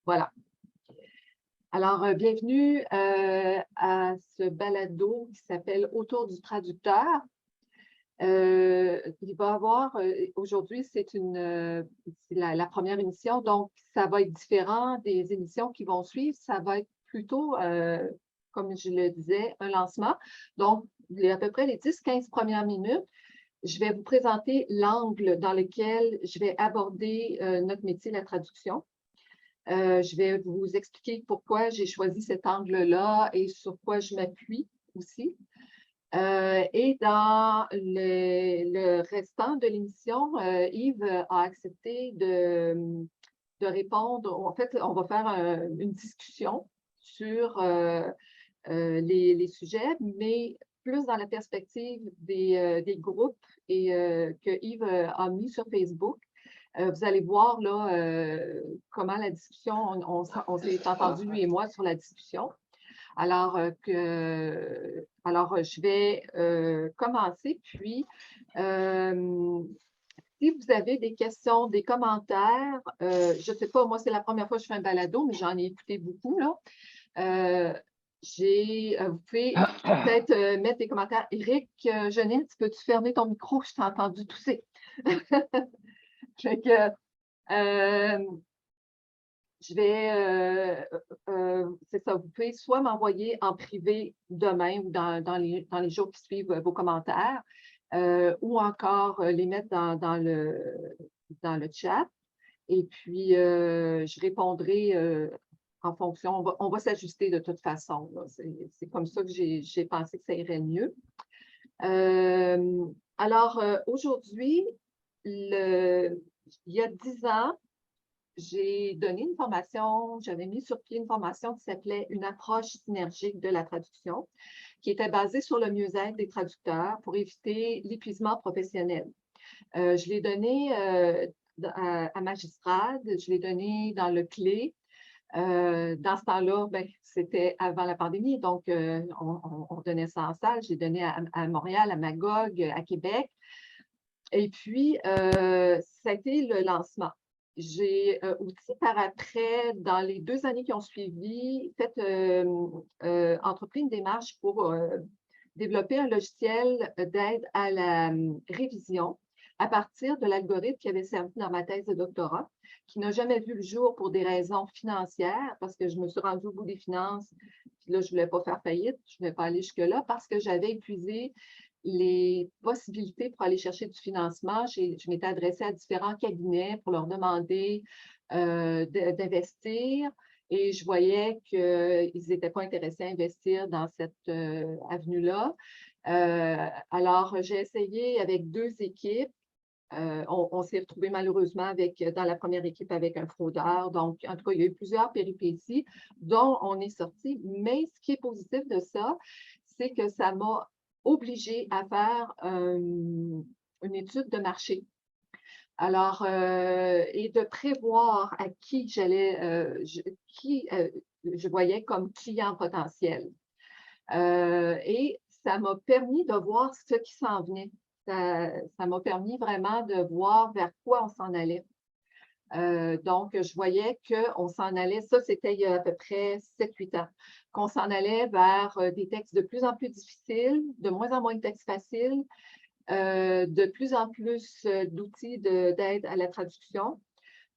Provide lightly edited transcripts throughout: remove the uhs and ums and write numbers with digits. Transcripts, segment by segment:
Voilà. Alors, bienvenue à ce balado qui s'appelle Autour du traducteur. Il va y avoir, aujourd'hui, c'est la première émission, donc ça va être différent des émissions qui vont suivre. Ça va être plutôt, comme je le disais, un lancement. Donc, à peu près les 10-15 premières minutes, je vais vous présenter l'angle dans lequel je vais aborder notre métier, la traduction. Je vais vous expliquer pourquoi j'ai choisi cet angle-là et sur quoi je m'appuie aussi. Et dans le restant de l'émission, Yves a accepté de répondre. En fait, on va faire une discussion sur les sujets, mais plus dans la perspective des groupes que Yves a mis sur Facebook. Vous allez voir là comment la discussion, on s'est entendu, lui et moi, sur la discussion. Alors, je vais commencer, puis si vous avez des questions, des commentaires, je ne sais pas, moi, c'est la première fois que je fais un balado, mais j'en ai écouté beaucoup, là. Vous pouvez peut-être mettre des commentaires. Éric Genette, peux-tu fermer ton micro? Je t'ai entendu tousser. Fait que, je vais, c'est ça, vous pouvez soit m'envoyer en privé demain ou dans les jours qui suivent vos commentaires, ou encore les mettre dans le chat. Et puis, je répondrai en fonction. On va s'ajuster de toute façon. C'est comme ça que j'ai pensé que ça irait mieux. Alors, aujourd'hui, il y a 10 ans, j'ai donné une formation, j'avais mis sur pied une formation qui s'appelait « Une approche synergique de la traduction », qui était basée sur le mieux-être des traducteurs pour éviter l'épuisement professionnel. Je l'ai donnée à Magistrade, je l'ai donnée dans le Clé. Dans ce temps-là, c'était avant la pandémie, donc on donnait ça en salle. Je l'ai donné à Montréal, à Magog, à Québec. Et puis, ça a été le lancement. J'ai aussi par après, dans les 2 années qui ont suivi, entrepris une démarche pour développer un logiciel d'aide à la révision à partir de l'algorithme qui avait servi dans ma thèse de doctorat, qui n'a jamais vu le jour pour des raisons financières, parce que je me suis rendue au bout des finances, puis là, je ne voulais pas faire faillite, je ne voulais pas aller jusque-là, parce que j'avais épuisé les possibilités pour aller chercher du financement. Je m'étais adressée à différents cabinets pour leur demander d'investir et je voyais qu'ils n'étaient pas intéressés à investir dans cette avenue-là. Alors, j'ai essayé avec 2 équipes. On s'est retrouvés malheureusement dans la première équipe avec un fraudeur. Donc, en tout cas, il y a eu plusieurs péripéties dont on est sorti. Mais ce qui est positif de ça, c'est que ça m'a obligée à faire une étude de marché. Alors, et de prévoir à qui je voyais comme client potentiel. Et ça m'a permis de voir ce qui s'en venait. Ça m'a permis vraiment de voir vers quoi on s'en allait. Donc, je voyais qu'on s'en allait, ça c'était il y a à peu près 7-8 ans, qu'on s'en allait vers des textes de plus en plus difficiles, de moins en moins de textes faciles, de plus en plus d'outils d'aide à la traduction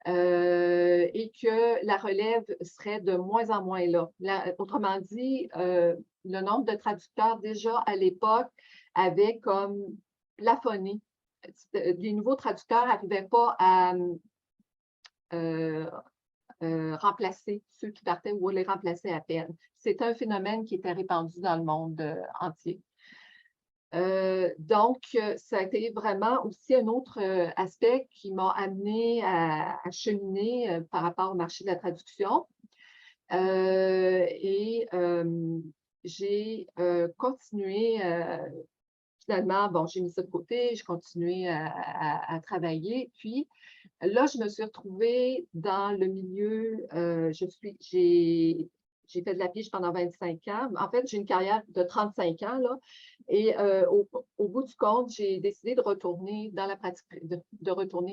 et que la relève serait de moins en moins là. Autrement dit, le nombre de traducteurs déjà à l'époque avait comme plafonné. Les nouveaux traducteurs n'arrivaient pas à remplacer ceux qui partaient ou les remplacer à peine. C'est un phénomène qui était répandu dans le monde entier. Donc, ça a été vraiment aussi un autre aspect qui m'a amené à cheminer par rapport au marché de la traduction. J'ai continué, finalement, bon, j'ai mis ça de côté, j'ai continué à travailler. Puis, là, je me suis retrouvée dans le milieu, j'ai fait de la pige pendant 25 ans. En fait, j'ai une carrière de 35 ans, là. Et au bout du compte, j'ai décidé de retourner dans la pratique,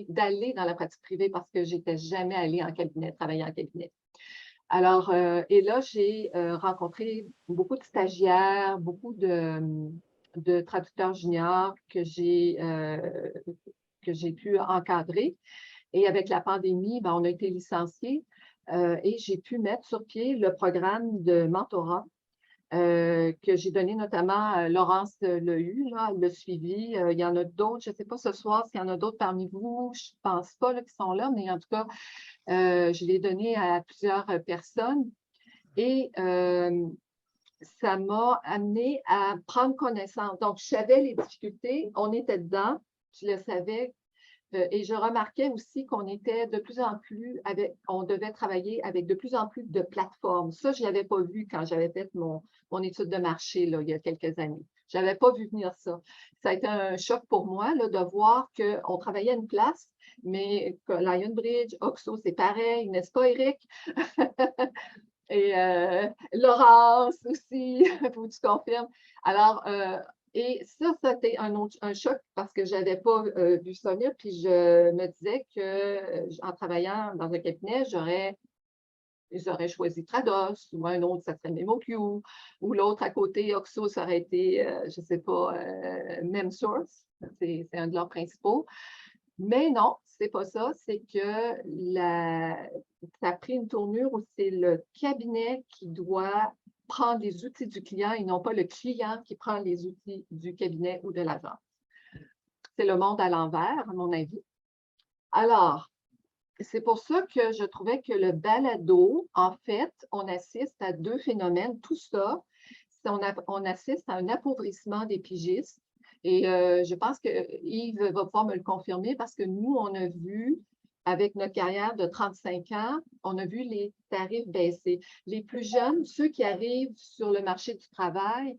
d'aller dans la pratique privée parce que je n'étais jamais allée en cabinet, travailler en cabinet. Alors, et là, j'ai rencontré beaucoup de stagiaires, beaucoup de traducteurs juniors que j'ai pu encadrer. Et avec la pandémie, ben, on a été licenciés et j'ai pu mettre sur pied le programme de mentorat que j'ai donné notamment à Laurence Lehu, là, elle l'a suivi. Il y en a d'autres, je ne sais pas ce soir s'il y en a d'autres parmi vous, je ne pense pas là, qui sont là, mais en tout cas, je l'ai donné à plusieurs personnes. Et ça m'a amené à prendre connaissance. Donc, je savais les difficultés, on était dedans, je le savais. Et je remarquais aussi qu'on était de plus en plus on devait travailler avec de plus en plus de plateformes. Ça, je ne l'avais pas vu quand j'avais fait mon étude de marché là, il y a quelques années. Je n'avais pas vu venir ça. Ça a été un choc pour moi là, de voir qu'on travaillait à une place, mais que Lionbridge, Oxo, c'est pareil, n'est-ce pas, Eric? Et Laurence aussi, faut que tu confirmes. Alors, et ça, c'était un choc parce que je n'avais pas vu ça venir. Puis je me disais qu'en travaillant dans un cabinet, j'aurais choisi Trados ou un autre, ça serait MemoQ, ou l'autre à côté, Oxo, ça aurait été, je ne sais pas, MemSource. C'est un de leurs principaux. Mais non, c'est pas ça. C'est que ça a pris une tournure où c'est le cabinet qui doit prendre les outils du client et non pas le client qui prend les outils du cabinet ou de l'agence. C'est le monde à l'envers, à mon avis. Alors, c'est pour ça que je trouvais que le balado, en fait, on assiste à deux phénomènes. Tout ça, on assiste à un appauvrissement des pigistes. Et je pense que Yves va pouvoir me le confirmer parce que nous, on a vu, avec notre carrière de 35 ans, on a vu les tarifs baisser. Les plus jeunes, ceux qui arrivent sur le marché du travail,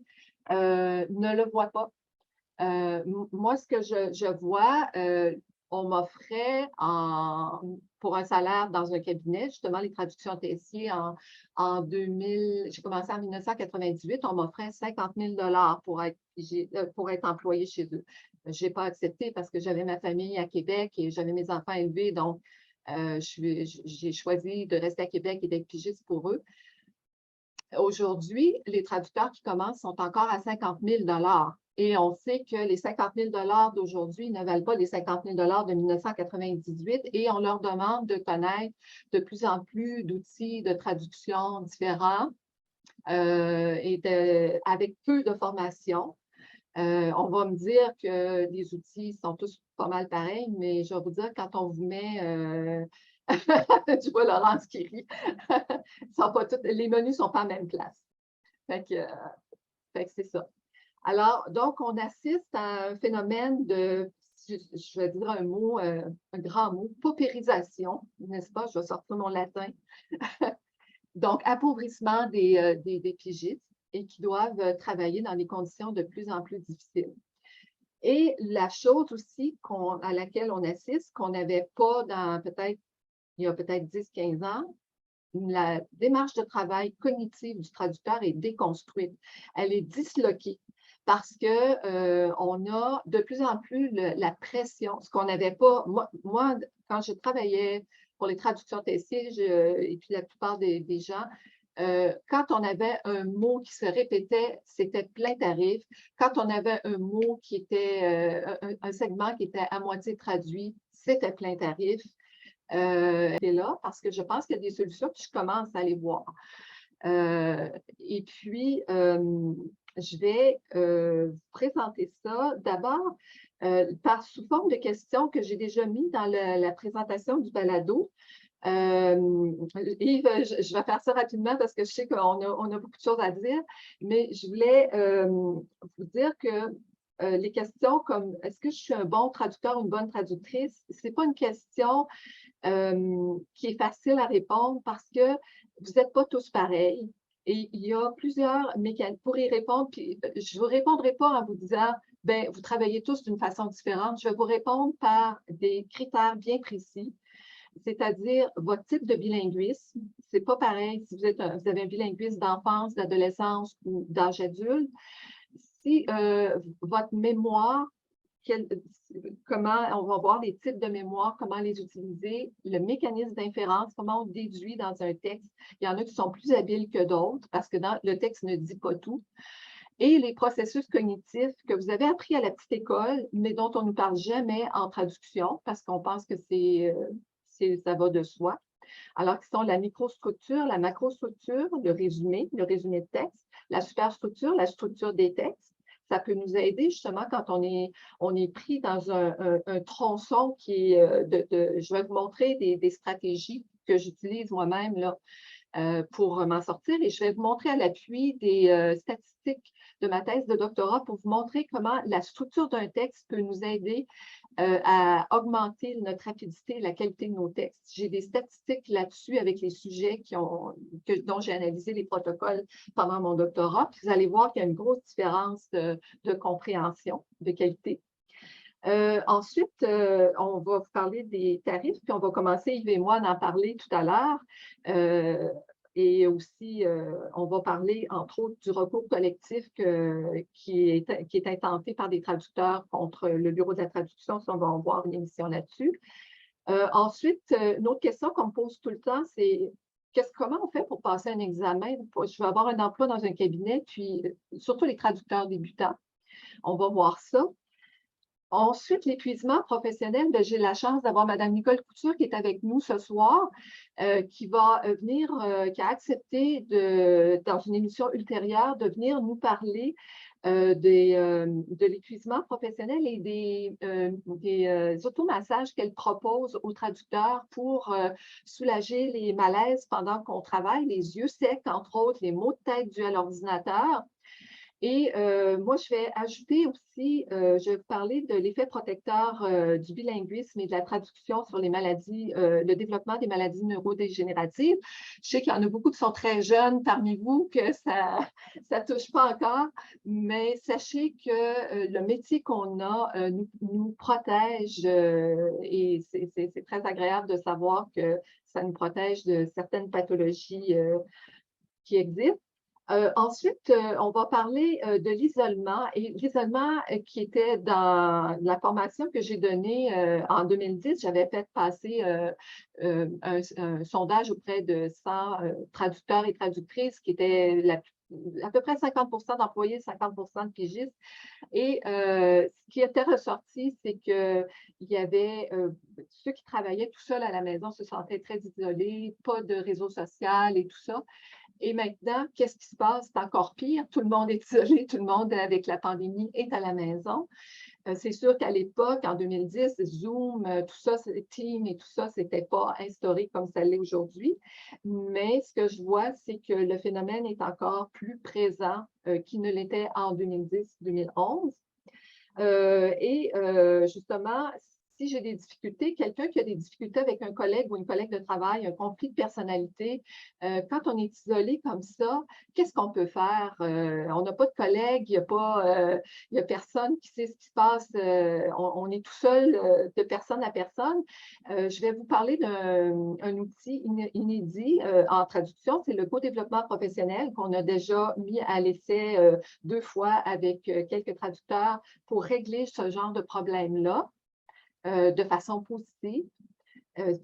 ne le voient pas. Moi, ce que je vois, on m'offrait pour un salaire dans un cabinet, justement, les traductions Tessier en 2000, j'ai commencé en 1998, on m'offrait 50 000 pour être employé chez eux. Je n'ai pas accepté parce que j'avais ma famille à Québec et j'avais mes enfants élevés, donc j'ai choisi de rester à Québec et d'être pigiste pour eux. Aujourd'hui, les traducteurs qui commencent sont encore à 50 000 et on sait que les 50 000 d'aujourd'hui ne valent pas les 50 000 de 1998 et on leur demande de connaître de plus en plus d'outils de traduction différents avec peu de formation. On va me dire que les outils sont tous pas mal pareils, mais je vais vous dire, quand on vous met tu vois Laurence qui rit. Les menus ne sont pas à la même place. Fait que c'est ça. Alors, donc, on assiste à un phénomène je vais dire un mot, un grand mot, paupérisation, n'est-ce pas? Je vais sortir mon latin. Donc, appauvrissement des pigistes et qui doivent travailler dans des conditions de plus en plus difficiles. Et la chose aussi à laquelle on assiste, qu'on n'avait pas il y a peut-être 10-15 ans, la démarche de travail cognitive du traducteur est déconstruite. Elle est disloquée parce qu'on a de plus en plus la pression, ce qu'on n'avait pas. Moi, quand je travaillais pour les traductions Tessier, et puis la plupart des gens, quand on avait un mot qui se répétait, c'était plein tarif. Quand on avait un mot qui était, un segment qui était à moitié traduit, c'était plein tarif. Et là, parce que je pense qu'il y a des solutions, puis je commence à les voir. Et puis, je vais vous présenter ça d'abord sous forme de questions que j'ai déjà mis dans la présentation du balado. Yves, je vais faire ça rapidement parce que je sais qu'on a beaucoup de choses à dire, mais je voulais vous dire que les questions comme est-ce que je suis un bon traducteur ou une bonne traductrice, ce n'est pas une question qui est facile à répondre parce que vous n'êtes pas tous pareils. Et il y a plusieurs mécanismes pour y répondre. Puis je ne vous répondrai pas en vous disant, ben, vous travaillez tous d'une façon différente. Je vais vous répondre par des critères bien précis, c'est-à-dire votre type de bilinguisme. Ce n'est pas pareil si vous avez un bilinguisme d'enfance, d'adolescence ou d'âge adulte. Si votre mémoire comment on va voir les types de mémoire, comment les utiliser, le mécanisme d'inférence, comment on déduit dans un texte. Il y en a qui sont plus habiles que d'autres parce que le texte ne dit pas tout. Et les processus cognitifs que vous avez appris à la petite école, mais dont on ne nous parle jamais en traduction parce qu'on pense que ça va de soi. Alors, qui sont la microstructure, la macrostructure, le résumé de texte, la superstructure, la structure des textes. Ça peut nous aider justement quand on est pris dans un tronçon qui est je vais vous montrer des stratégies que j'utilise moi-même là, pour m'en sortir et je vais vous montrer à l'appui des statistiques de ma thèse de doctorat pour vous montrer comment la structure d'un texte peut nous aider à augmenter notre rapidité et la qualité de nos textes. J'ai des statistiques là-dessus avec les sujets dont j'ai analysé les protocoles pendant mon doctorat. Puis vous allez voir qu'il y a une grosse différence de compréhension, de qualité. Ensuite, on va vous parler des tarifs, puis on va commencer, Yves et moi, à en parler tout à l'heure. Et aussi, on va parler, entre autres, du recours collectif qui est intenté par des traducteurs contre le Bureau de la traduction. Ça, on va en voir une émission là-dessus. Ensuite, une autre question qu'on me pose tout le temps, c'est comment on fait pour passer un examen? Je vais avoir un emploi dans un cabinet, puis surtout les traducteurs débutants. On va voir ça. Ensuite, l'épuisement professionnel, j'ai la chance d'avoir Mme Nicole Couture qui est avec nous ce soir, qui va venir, qui a accepté dans une émission ultérieure de venir nous parler de l'épuisement professionnel et des automassages qu'elle propose aux traducteurs pour soulager les malaises pendant qu'on travaille, les yeux secs, entre autres, les maux de tête dus à l'ordinateur. Et moi, je vais ajouter aussi, je vais vous parler de l'effet protecteur du bilinguisme et de la traduction sur les maladies, le développement des maladies neurodégénératives. Je sais qu'il y en a beaucoup qui sont très jeunes parmi vous, que ça ne touche pas encore, mais sachez que le métier qu'on a nous protège et c'est très agréable de savoir que ça nous protège de certaines pathologies qui existent. Ensuite, on va parler de l'isolement et l'isolement qui était dans la formation que j'ai donnée en 2010. J'avais fait passer un sondage auprès de 100 traducteurs et traductrices qui étaient à peu près 50% d'employés, 50% de pigistes. Et ce qui était ressorti, c'est qu'il y avait ceux qui travaillaient tout seuls à la maison se sentaient très isolés, pas de réseau social et tout ça. Et maintenant, qu'est-ce qui se passe? C'est encore pire. Tout le monde est isolé, tout le monde, avec la pandémie, est à la maison. C'est sûr qu'à l'époque, en 2010, Zoom, tout ça, Teams et tout ça, ce n'était pas instauré comme ça l'est aujourd'hui. Mais ce que je vois, c'est que le phénomène est encore plus présent qu'il ne l'était en 2010-2011. Justement, si j'ai des difficultés, quelqu'un qui a des difficultés avec un collègue ou une collègue de travail, un conflit de personnalité, quand on est isolé comme ça, qu'est-ce qu'on peut faire? On n'a pas de collègue, il n'y a personne qui sait ce qui se passe, on est tout seul de personne à personne. Je vais vous parler d'un outil inédit en traduction, c'est le co-développement professionnel qu'on a déjà mis à l'essai 2 fois avec quelques traducteurs pour régler ce genre de problème-là. De façon positive.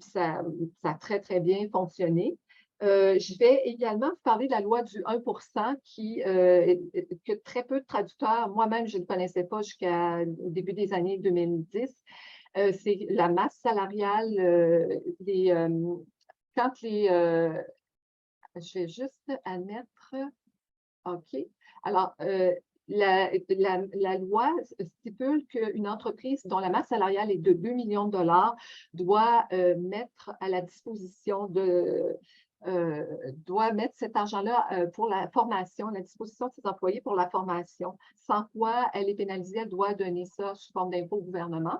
Ça a très, très bien fonctionné. Je vais également vous parler de la loi du 1 que très peu de traducteurs, moi-même, je ne connaissais pas jusqu'au début des années 2010. C'est la masse salariale, je vais juste admettre, OK. Alors, la loi stipule qu'une entreprise dont la masse salariale est de 2 millions de dollars doit mettre à la disposition doit mettre cet argent-là pour la formation, à la disposition de ses employés pour la formation, sans quoi elle est pénalisée, elle doit donner ça sous forme d'impôt au gouvernement.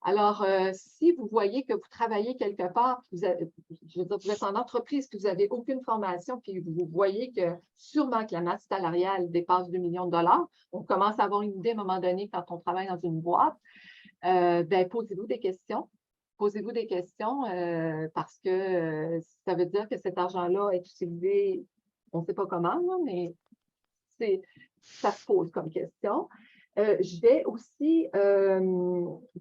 Alors, si vous voyez que vous travaillez quelque part, je veux dire, vous êtes en entreprise, que vous n'avez aucune formation, puis vous voyez que sûrement que la masse salariale dépasse 2 millions de dollars, on commence à avoir une idée à un moment donné quand on travaille dans une boîte, posez-vous des questions. Posez-vous des questions parce que ça veut dire que cet argent-là est utilisé, on ne sait pas comment, là, mais ça se pose comme question. Je vais aussi,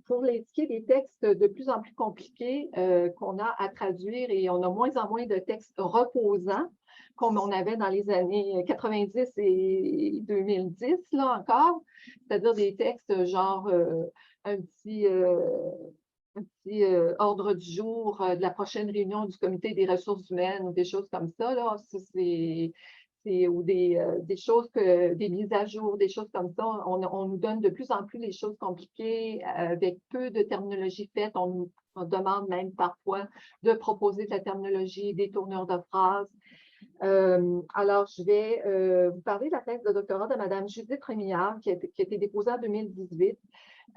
pour l'indiquer des textes de plus en plus compliqués qu'on a à traduire et on a moins en moins de textes reposants comme on avait dans les années 90 et 2010, là encore, c'est-à-dire des textes genre un petit, ordre du jour de la prochaine réunion du comité des ressources humaines ou des choses comme ça, là. Ça, ou des choses des mises à jour, des choses comme ça. On nous donne de plus en plus les choses compliquées avec peu de terminologie faite. On demande même parfois de proposer de la terminologie, des tournures de phrases. Alors, je vais vous parler de la thèse de doctorat de Mme Judith Rémillard qui a été déposée en 2018.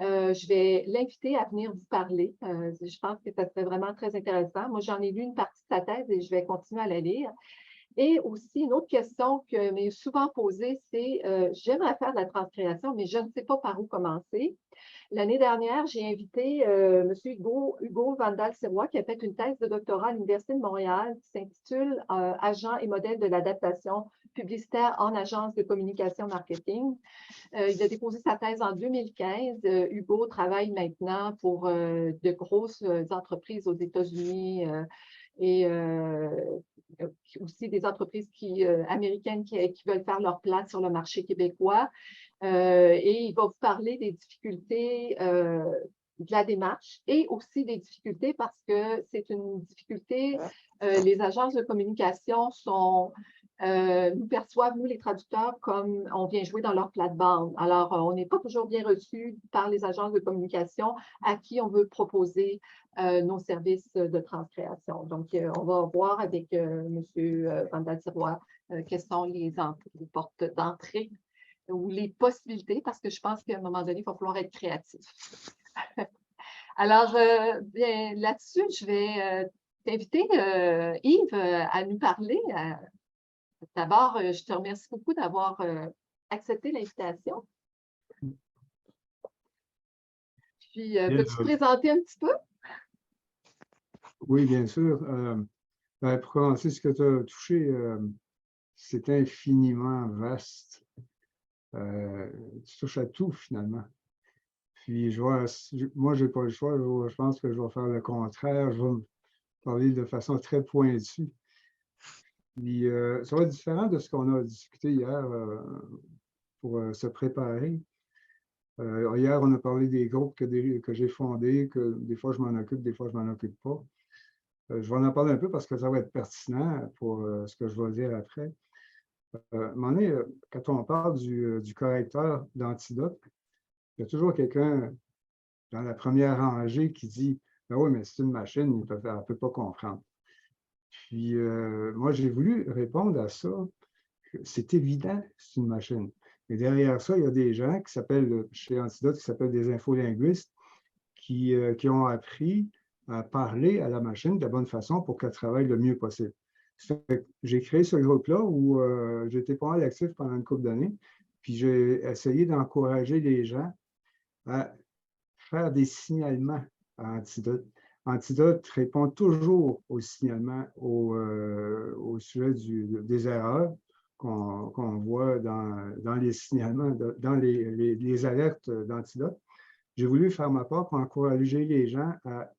Je vais l'inviter à venir vous parler. Je pense que ça serait vraiment très intéressant. Moi, j'en ai lu une partie de sa thèse et je vais continuer à la lire. Et aussi, une autre question que m'est souvent posée, c'est j'aimerais faire de la transcréation, mais je ne sais pas par où commencer. L'année dernière, j'ai invité M. Hugo Vandal-Sirois, qui a fait une thèse de doctorat à l'Université de Montréal qui s'intitule Agents et modèles de l'adaptation publicitaire en agence de communication marketing. Il a déposé sa thèse en 2015. Hugo travaille maintenant pour de grosses entreprises aux États-Unis et aussi des entreprises américaines qui veulent faire leur place sur le marché québécois. Et il va vous parler des difficultés de la démarche et aussi des difficultés parce que c'est une difficulté. Les agences de communication nous perçoivent, nous les traducteurs, comme on vient jouer dans leur plate-bande. Alors, on n'est pas toujours bien reçu par les agences de communication à qui on veut proposer nos services de transcréation. Donc, on va voir avec M. Vandal-Sirois quelles sont les portes d'entrée ou les possibilités, parce que je pense qu'à un moment donné, il va falloir être créatif. Alors, bien, là-dessus, je vais t'inviter, Yves, à nous parler. D'abord, je te remercie beaucoup d'avoir accepté l'invitation. Puis, peux-tu te présenter un petit peu? Oui, bien sûr. Pour commencer, ce que tu as touché, c'est infiniment vaste. Tu touches à tout, finalement. Puis, moi, je n'ai pas le choix. Je pense que je vais faire le contraire. Je vais me parler de façon très pointue. Puis, ça va être différent de ce qu'on a discuté hier pour se préparer. Hier, on a parlé des groupes que j'ai fondés, que des fois je m'en occupe, des fois je ne m'en occupe pas. Je vais en parler un peu parce que ça va être pertinent pour ce que je vais dire après. À un moment donné, quand on parle du correcteur d'antidote, il y a toujours quelqu'un dans la première rangée qui dit « Ben oui, mais c'est une machine, elle ne peut pas comprendre. » Puis moi, j'ai voulu répondre à ça. C'est évident que c'est une machine. Et derrière ça, il y a des gens qui s'appellent, chez Antidote, qui s'appellent des infolinguistes, qui ont appris à parler à la machine de la bonne façon pour qu'elle travaille le mieux possible. J'ai créé ce groupe-là où j'étais pas mal actif pendant une couple d'années, puis j'ai essayé d'encourager les gens à faire des signalements à Antidote. Antidote répond toujours aux signalements au sujet des erreurs qu'on voit dans les signalements, dans les alertes d'Antidote. J'ai voulu faire ma part pour encourager les gens à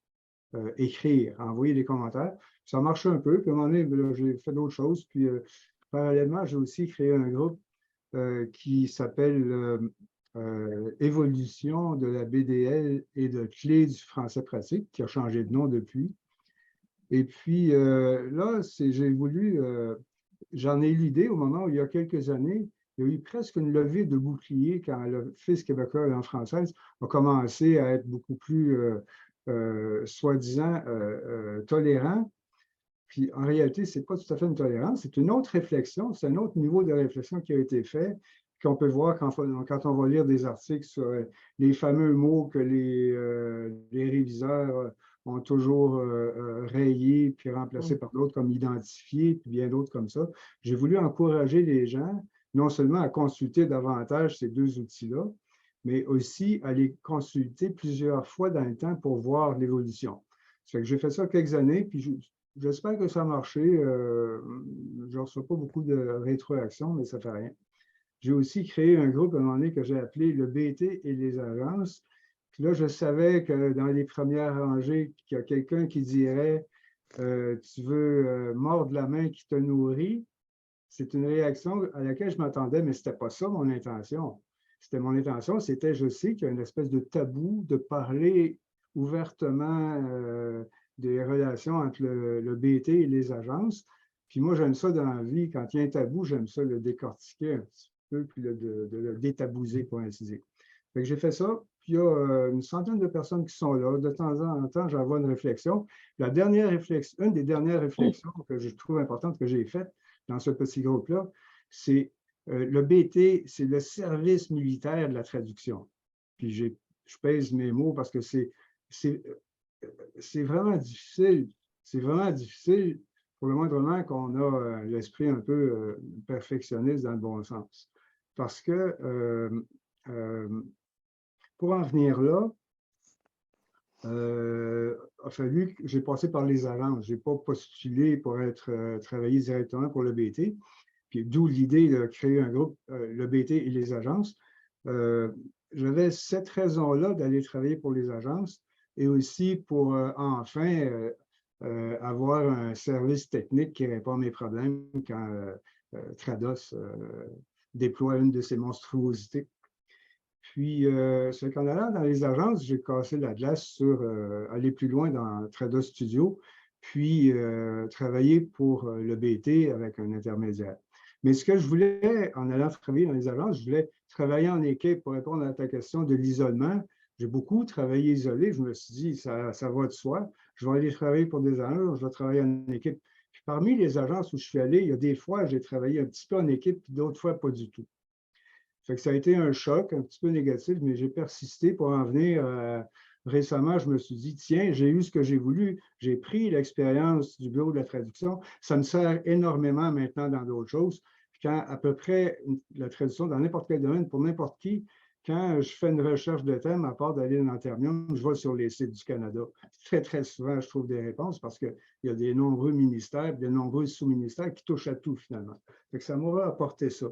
écrire, à envoyer des commentaires. Ça marche un peu. Puis à un moment donné, j'ai fait d'autres choses. Puis parallèlement, j'ai aussi créé un groupe qui s'appelle Évolution de la BDL et de clés du français pratique, qui a changé de nom depuis. Et puis là, j'ai voulu, j'en ai eu l'idée au moment où il y a quelques années, il y a eu presque une levée de bouclier quand l'Office québécois de langue française a commencé à être beaucoup plus, soi-disant, tolérant. Puis en réalité, ce n'est pas tout à fait une tolérance, c'est une autre réflexion, c'est un autre niveau de réflexion qui a été fait, qu'on peut voir quand on va lire des articles sur les fameux mots que les réviseurs ont toujours rayés puis remplacés par d'autres comme identifiés, puis bien d'autres comme ça. J'ai voulu encourager les gens non seulement à consulter davantage ces deux outils-là, mais aussi à les consulter plusieurs fois dans le temps pour voir l'évolution. J'ai fait ça quelques années, puis j'espère que ça a marché. Je ne reçois pas beaucoup de rétroaction, mais ça ne fait rien. j'ai aussi créé un groupe à un moment donné que j'ai appelé le BT et les agences. Puis là, je savais que dans les premières rangées, qu'il y a quelqu'un qui dirait tu veux mordre la main qui te nourrit. C'est une réaction à laquelle je m'attendais, mais ce n'était pas ça mon intention. C'était mon intention, c'était, je sais qu'il y a une espèce de tabou de parler ouvertement des relations entre le BT et les agences. Puis moi, j'aime ça dans la vie. Quand il y a un tabou, j'aime ça le décortiquer un petit peu, puis de le détabouser, pour ainsi dire. Fait que j'ai fait ça, puis il y a une centaine de personnes qui sont là. De temps en temps, j'envoie une réflexion. La dernière réflexion, une des dernières réflexions que je trouve importante que j'ai faites dans ce petit groupe-là, c'est le BT, c'est le service militaire de la traduction. Puis je pèse mes mots parce que c'est vraiment difficile. C'est vraiment difficile pour le moindrement qu'on a l'esprit un peu perfectionniste dans le bon sens. Parce que pour en venir là, a fallu que j'ai passé par les agences. Je n'ai pas postulé pour travailler directement pour le BT. Puis d'où l'idée de créer un groupe, le BT et les agences. J'avais cette raison-là d'aller travailler pour les agences et aussi pour enfin avoir un service technique qui répond à mes problèmes quand Trados déploie une de ces monstruosités. Puis, ce qu'en allant dans les agences, j'ai cassé la glace sur aller plus loin dans Trados Studio, puis travailler pour le BT avec un intermédiaire. Mais ce que je voulais, en allant travailler dans les agences, je voulais travailler en équipe pour répondre à ta question de l'isolement. J'ai beaucoup travaillé isolé. Je me suis dit, ça va de soi. Je vais aller travailler pour des agences, je vais travailler en équipe. Puis parmi les agences où je suis allé, il y a des fois, j'ai travaillé un petit peu en équipe, puis d'autres fois, pas du tout. Fait que ça a été un choc un petit peu négatif, mais j'ai persisté pour en venir. Récemment, je me suis dit, tiens, j'ai eu ce que j'ai voulu. J'ai pris l'expérience du bureau de la traduction. Ça me sert énormément maintenant dans d'autres choses. Quand à peu près la traduction dans n'importe quel domaine, pour n'importe qui, quand je fais une recherche de thème, à part d'aller dans Termium, je vais sur les sites du Canada. Très, très souvent, je trouve des réponses parce qu'il y a des nombreux ministères, de nombreux sous-ministères qui touchent à tout finalement. Fait que ça m'aura apporté ça.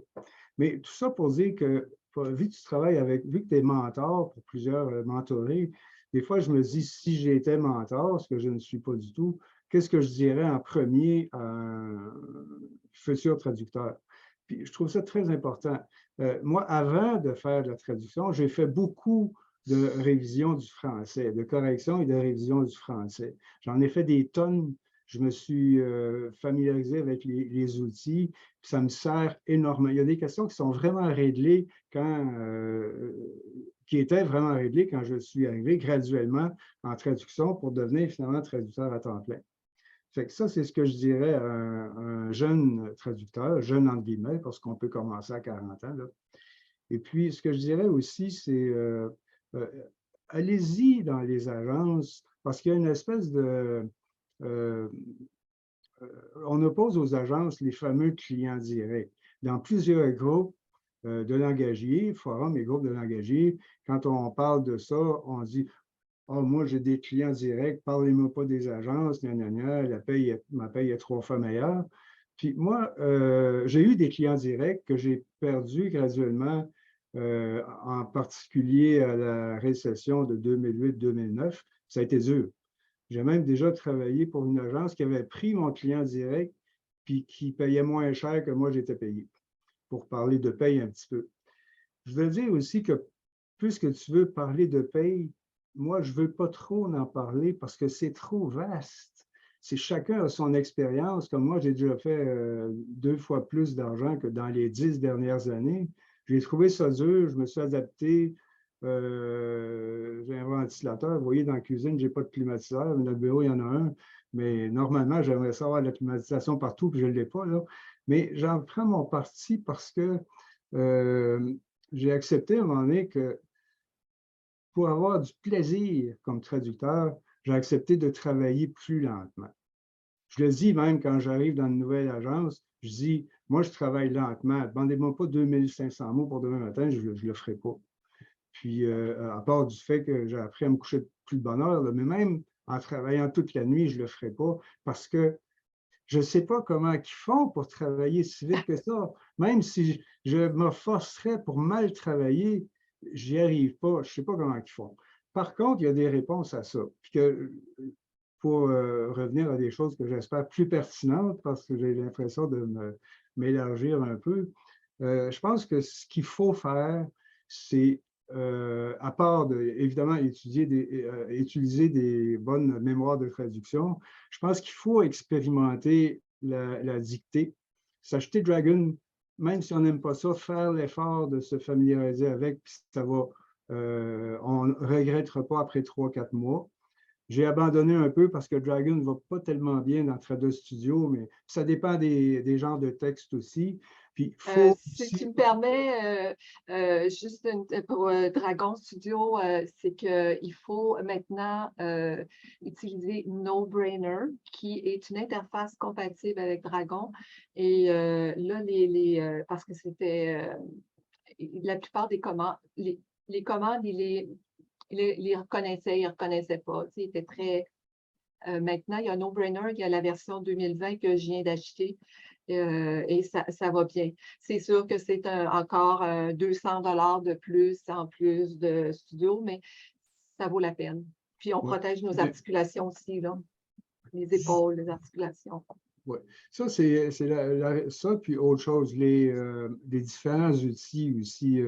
Mais tout ça pour dire que, vu que tu travailles avec, vu que tu es mentor pour plusieurs mentorés, des fois, je me dis, si j'étais mentor, ce que je ne suis pas du tout, qu'est-ce que je dirais en premier à un futur traducteur? Puis, je trouve ça très important. Moi, avant de faire de la traduction, j'ai fait beaucoup de révision du français, de correction et de révision du français. J'en ai fait des tonnes. Je me suis familiarisé avec les outils, puis ça me sert énormément. Il y a des questions qui sont vraiment réglées qui étaient vraiment réglées quand je suis arrivé graduellement en traduction pour devenir finalement traducteur à temps plein. Fait que ça, c'est ce que je dirais à un jeune traducteur, jeune entre guillemets, parce qu'on peut commencer à 40 ans. Là. Et puis, ce que je dirais aussi, c'est allez-y dans les agences, parce qu'il y a une espèce de... on oppose aux agences les fameux clients directs. Dans plusieurs groupes de langagiers, forums et groupes de langagiers, quand on parle de ça, on dit oh, moi, j'ai des clients directs, parlez-moi pas des agences, ma paye est 3 fois meilleure. Puis moi, j'ai eu des clients directs que j'ai perdus graduellement, en particulier à la récession de 2008-2009. Ça a été dur. J'ai même déjà travaillé pour une agence qui avait pris mon client direct puis qui payait moins cher que moi j'étais payé, pour parler de paye un petit peu. Je veux dire aussi que puisque tu veux parler de paye, moi, je ne veux pas trop en parler parce que c'est trop vaste. C'est chacun a son expérience. Comme moi, j'ai déjà fait 2 fois plus d'argent que dans les 10 dernières années. J'ai trouvé ça dur, je me suis adapté. J'ai un ventilateur. Vous voyez, dans la cuisine, je n'ai pas de climatiseur, mais dans le bureau, il y en a un. Mais normalement, j'aimerais savoir la climatisation partout, puis je ne l'ai pas, là. Mais j'en prends mon parti parce que j'ai accepté à un moment donné que pour avoir du plaisir comme traducteur, j'ai accepté de travailler plus lentement. Je le dis même quand j'arrive dans une nouvelle agence, je dis, moi, je travaille lentement. Demandez-moi pas 2500 mots pour demain matin, je ne le ferai pas. Puis, à part du fait que j'ai appris à me coucher plus de bonne heure, mais même en travaillant toute la nuit, je ne le ferai pas parce que je ne sais pas comment ils font pour travailler si vite que ça. Même si je me forcerais pour mal travailler, j'y arrive pas. Je ne sais pas comment ils font. Par contre, il y a des réponses à ça. Puis pour revenir à des choses que j'espère plus pertinentes, parce que j'ai l'impression de m'élargir un peu, je pense que ce qu'il faut faire, c'est, à part évidemment utiliser des bonnes mémoires de traduction, je pense qu'il faut expérimenter la dictée, s'acheter Dragon, même si on n'aime pas ça, faire l'effort de se familiariser avec, puis ça va, on ne regrettera pas après 3-4 mois. J'ai abandonné un peu parce que Dragon ne va pas tellement bien dans Trados Studio, mais ça dépend des genres de textes aussi. Puis, il faut Si tu aussi. me permets, juste pour Dragon Studio, c'est qu'il faut maintenant utiliser No Brainer, qui est une interface compatible avec Dragon. Et là, parce que c'était la plupart des commandes, les commandes, il les reconnaissait, il ne reconnaissait pas. Tu sais, il était très. Maintenant, il y a No Brainer, il y a la version 2020 que je viens d'acheter. Et ça va bien. C'est sûr que c'est encore 200 $ de plus en plus de studio, mais ça vaut la peine. Puis on Ouais. protège nos articulations aussi, là. Les épaules, les articulations. Oui, ça, c'est ça, puis autre chose, les différents outils aussi.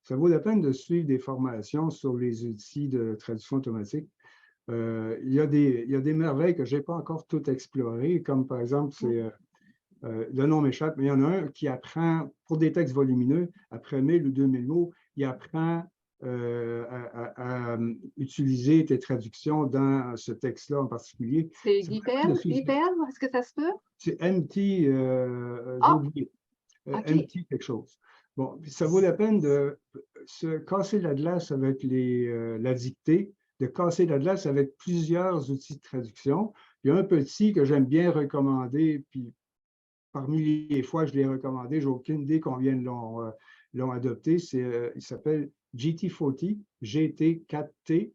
Ça vaut la peine de suivre des formations sur les outils de traduction automatique. Il y a des merveilles que je n'ai pas encore toutes explorées, comme par exemple, le nom m'échappe, mais il y en a un qui apprend, pour des textes volumineux, après 1000 ou 2000 mots, il apprend à utiliser tes traductions dans ce texte-là en particulier. C'est C'est Guipel? Est-ce que ça se peut? c'est MT, j'ai Ah, oublié, OK. MT quelque chose. Bon, puis ça vaut la peine de se casser la glace avec la dictée, de casser la glace avec plusieurs outils de traduction. Il y a un petit que j'aime bien recommander, puis parmi les fois que je l'ai recommandé, j'ai aucune idée combien l'ont adopté. Il s'appelle GT40, GT4T,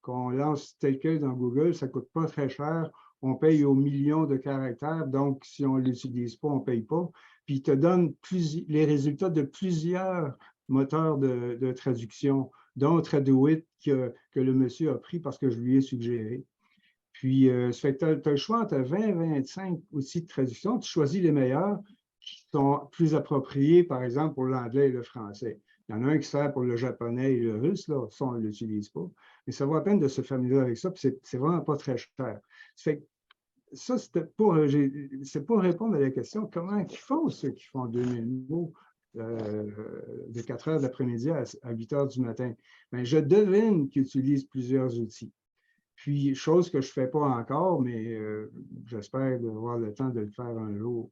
qu'on lance tel quel dans Google. Ça ne coûte pas très cher. On paye aux millions de caractères, donc si on ne l'utilise pas, on ne paye pas. Puis il te donne les résultats de plusieurs moteurs de traduction, dont Traduit que le monsieur a pris parce que je lui ai suggéré. Puis, ça fait que tu as le choix entre 20 et 25 outils de traduction. Tu choisis les meilleurs qui sont plus appropriés, par exemple, pour l'anglais et le français. Il y en a un qui sert pour le japonais et le russe, là, ça, on ne l'utilise pas. Mais ça vaut la peine de se familiariser avec ça, puis c'est vraiment pas très cher. Ça fait que ça, c'est pour répondre à la question, comment ils font ceux qui font 2000 mots de 4 heures de l'après-midi à 8 heures du matin? Bien, je devine qu'ils utilisent plusieurs outils. Puis, chose que je ne fais pas encore, mais j'espère avoir le temps de le faire un jour.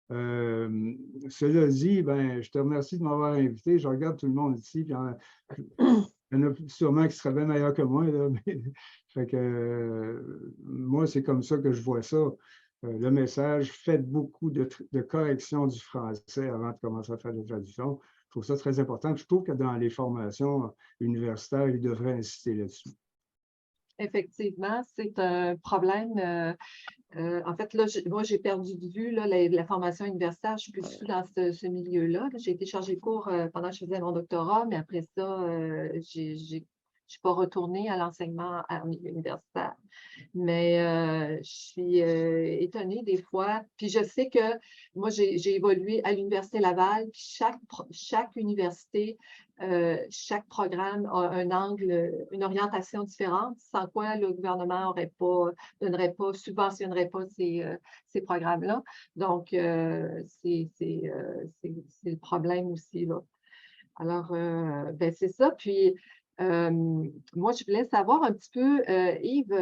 Cela dit, ben, je te remercie de m'avoir invité. Je regarde tout le monde ici, puis il y en a sûrement qui seraient bien meilleurs que moi. Là, mais, fait que, moi, c'est comme ça que je vois ça. Le message, faites beaucoup de corrections du français avant de commencer à faire de la traduction. Je trouve ça très important. Je trouve que dans les formations universitaires, ils devraient insister là-dessus. Effectivement, c'est un problème. En fait, là, moi, j'ai perdu de vue là, la formation universitaire. Je suis plus du tout dans ce milieu-là. J'ai été chargée de cours pendant que je faisais mon doctorat, mais après ça, je ne suis pas retournée à l'enseignement universitaire. Mais je suis étonnée des fois. Puis je sais que moi, j'ai évolué à l'Université Laval. Puis chaque université, chaque programme a un angle, une orientation différente, sans quoi le gouvernement subventionnerait pas ces programmes-là. Donc, c'est le problème aussi, là. Alors, ben, c'est ça. Puis, moi, je voulais savoir un petit peu, Yves,